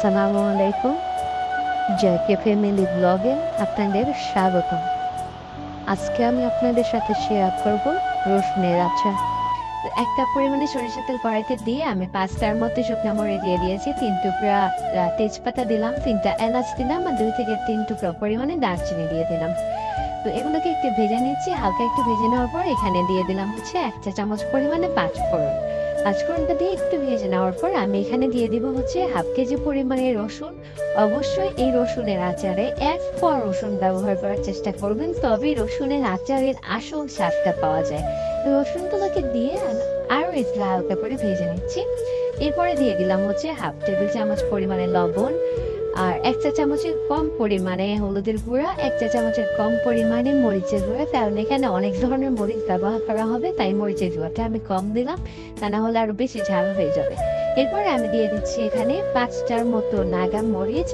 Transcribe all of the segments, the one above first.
আসসালামু আলাইকুম। জয়কে ফ্যামিলি ব্লগে আপনাদের স্বাগতম। আজকে আমি আপনাদের সাথে শেয়ার করব রসুনের আচার। একটা পরিমাণে সরিষার তেল কড়াইতে দিয়ে আমি ৫টার মতো শুকনো মরিচ দিয়ে দিয়েছি, ৩ টুকরা তেজপাতা দিলাম, ৩টা এলাচ দিলাম আর ২ থেকে ৩ টুকরা পরিমাণে দারচিনি দিয়ে দিলাম। তো এগুলোকে একটু ভেজে নিচ্ছি। হালকা একটু ভেজে নেওয়ার পর এখানে দিয়ে দিলাম হচ্ছে ১ চা চামচ পরিমাণে পাঁচফোড়ন। পাঁচফোড়নটা দিয়ে একটু ভেজে নেওয়ার পর আমি এখানে দিয়ে দিব হচ্ছে হাফ কেজি পরিমাণে রসুন। অবশ্যই এই রসুনের আচারে ১ কোয়া রসুন ব্যবহার করার চেষ্টা করবেন, তবেই রসুনের আচারের আসল স্বাদটা পাওয়া যায়। তো রসুনগুলোকে দিয়ে আরও একটু হালকা করে ভেজে নিচ্ছি। এরপরে দিয়ে দিলাম হচ্ছে হাফ টেবিল চামচ পরিমাণে লবণ, আর ১ চা চামচের কম পরিমাণে হলুদের গুঁড়া, ১ চা চামচের কম পরিমাণে মরিচের গুঁড়া। কারণ এখানে অনেক ধরনের মরিচ ব্যবহার করা হবে, তাই মরিচের গুঁড়াটা আমি কম দিলাম, তা না হলে আরো বেশি ঝাল হয়ে যাবে। এরপরে আমি দিয়ে দিচ্ছি এখানে ৫টার মতো নাগা মরিচ।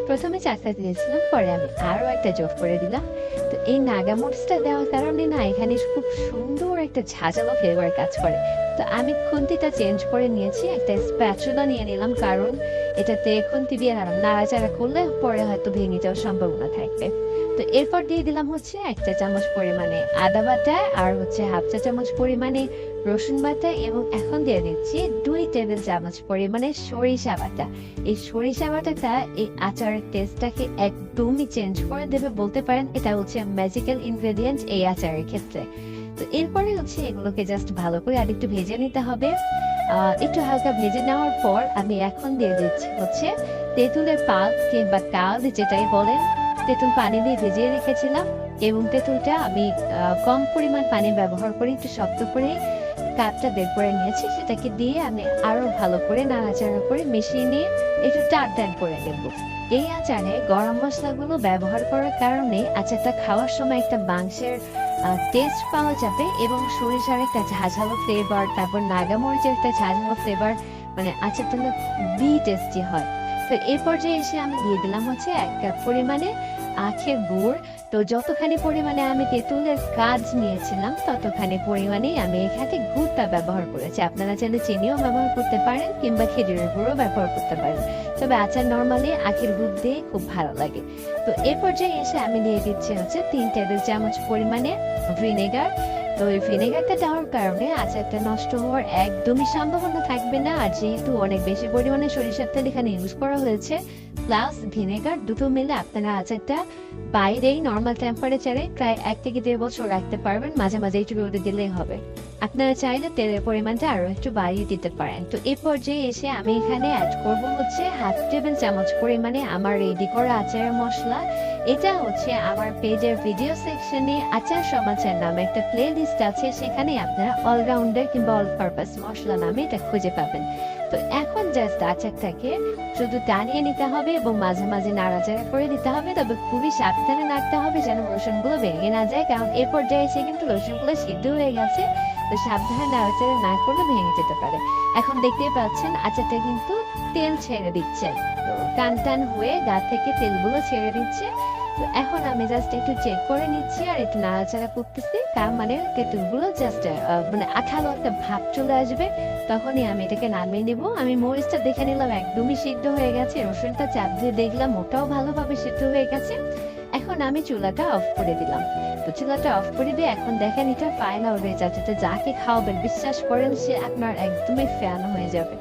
প্রথমে ৪টা দিয়েছিলাম, পরে আমি আরো একটা যোগ করে দিলাম। তো এই নাগা মরিচটা দেওয়ার কারণে না এখানে খুব সুন্দর একটা ঝাঁঝালো ফ্লেভার কাজ করে। তো আমি খুন্তিটা চেঞ্জ করে নিয়েছি, একটা স্প্যাচুলা নিয়ে নিলাম, কারণ এটাতে খুন্তি দিয়ে নাড়াচাড়া করলে পরে হয়তো ভেঙে যাওয়ার সম্ভাবনা থাকবে। তো এরপর দিয়ে দিলাম হচ্ছে ১ চা চামচ পরিমাণে আদা বাটা আর হচ্ছে হাফ চা চামচ পরিমাণে রসুন বাটা, এবং এখন দিয়ে দিচ্ছি ২ টেবিল চামচ পরিমাণে সরিষা বাটা। এই সরিষা বাটাটা এই আচারের টেস্টটাকে একদমই চেঞ্জ করে দেবে, বলতে পারেন এটা হচ্ছে ম্যাজিক্যাল ইনগ্রেডিয়েন্ট এই আচারের ক্ষেত্রে। তো এরপরে হচ্ছে এগুলোকে জাস্ট ভালো করে আরেকটু ভেজে নিতে হবে। একটু হালকা ভেজে নেওয়ার পর আমি এখন দিয়ে দিচ্ছি হচ্ছে তেঁতুলের পাল্প কিংবা কাল যেটাই বলেন। তেঁতুল পানি দিয়ে ভিজিয়ে রেখেছিলাম, এবং তেঁতুলটা আমি কম পরিমাণ পানি ব্যবহার করে একটু শক্ত করে কাপটা বের করে নিয়েছি। সেটাকে দিয়ে আমি আরো ভালো করে নাড়াচাড়া করে মিশিয়ে নিয়ে একটু টান করে নেব। এই আচারে গরম মশলাগুলো ব্যবহার করার কারণে আচারটা খাওয়ার সময় একটা মাংসের টেস্ট পাওয়া যাবে, এবং সরিষার একটা ঝাঁঝালো ফ্লেভার, তারপর নাগামরিচের একটা ঝাঁঝালো ফ্লেভার, মানে আচারটা খুবই টেস্টি হয়। তো এই পর্যায়ে এসে আমি দিয়ে দিলাম হচ্ছে ১ কাপ পরিমাণে আখের গুড়। তো যতখানি পরিমাণে আমি তেঁতুলের কাজ নিয়েছিলাম ততখানি পরিমাণেই আমি এখানে গুড়টা ব্যবহার করেছি। আপনারা চাইলে চিনিও ব্যবহার করতে পারেন কিংবা খেজুরের গুঁড়ও ব্যবহার করতে পারেন, তবে আচার নর্মালি আখের গুড় দিয়ে খুব ভালো লাগে। তো এই পর্যায়ে এসে আমি দিয়ে দিচ্ছি হচ্ছে ৩ টেবিল চামচ পরিমাণে ভিনেগার। তো এই ভিনেগারটা দেওয়ার কারণে আচারটা নষ্ট হওয়ার একদমই সম্ভাবনা থাকবে না। আর যেহেতু অনেক বেশি পরিমাণে সরিষার তেল এখানে ইউজ করা হয়েছে, প্লাস ভিনেগার, দুটো মিলে আপনারা আচারটা বাইরেই নর্মাল টেম্পারেচারে প্রায় ১ থেকে ১.৫ বছর রাখতে পারবেন। মাঝে মাঝে একটু রোদে দিলেই হবে। আপনারা চাইলে তেলের পরিমাণটা আরো একটু বাড়িয়ে দিতে পারেন। তো এই পর্যায়ে এসে আমি এখানে অ্যাড করব হচ্ছে হাফ টেবিল চামচ পরিমাণে আমার রেডি করা আচারের মশলা। এটা হচ্ছে আমার পেজের ভিডিও সেকশনে আচার সমাচার নামে একটা প্লে লিস্ট আছে, সেখানে আপনারা অলরাউন্ডার কিংবা অল পারপাস মশলা নামে এটা খুঁজে পাবেন। তো এখন জাস্ট আচারটাকে শুধু টানিয়ে নিতে হবে এবং মাঝে মাঝে নাড়াচাড়া করে দিতে হবে, তবে খুবই সাবধানে নাড়তে হবে যেন রসুনগুলো ভেঙে না যায়, কারণ এ পর্যায়ে এসে কিন্তু রসুনগুলো সিদ্ধ হয়ে গেছে। তো সাবধানে নাড়াচাড়া না করলে ভেঙে যেতে পারে। এখন দেখতেই পাচ্ছেন আচারটা কিন্তু তেল ছেড়ে দিচ্ছে, তো টান টান হয়ে গা থেকে তেলগুলো ছেড়ে দিচ্ছে। তো এখন আমি জাস্ট একটু চেক করে নিচ্ছি আর একটু নাড়াচাড়া করতেছি, তার মানে তেঁতুলগুলো জাস্ট মানে আঠালো একটা ভাব চলে আসবে, তখনই আমি এটাকে নামিয়ে নিব। আমি মরিচটা দেখে নিলাম একদমই সিদ্ধ হয়ে গেছে, রসুনটা চাপ দিয়ে দেখলাম ওটাও ভালোভাবে সিদ্ধ হয়ে গেছে। এখন আমি চুলাটা অফ করে দিলাম। তো চুলাটা অফ করে দিয়ে এখন দেখেন এটা ফাইনাল রেজাল্ট। এটা যাকে খাওয়াবেন বিশ্বাস করেন সে আপনার একদমই ফ্যান হয়ে যাবে।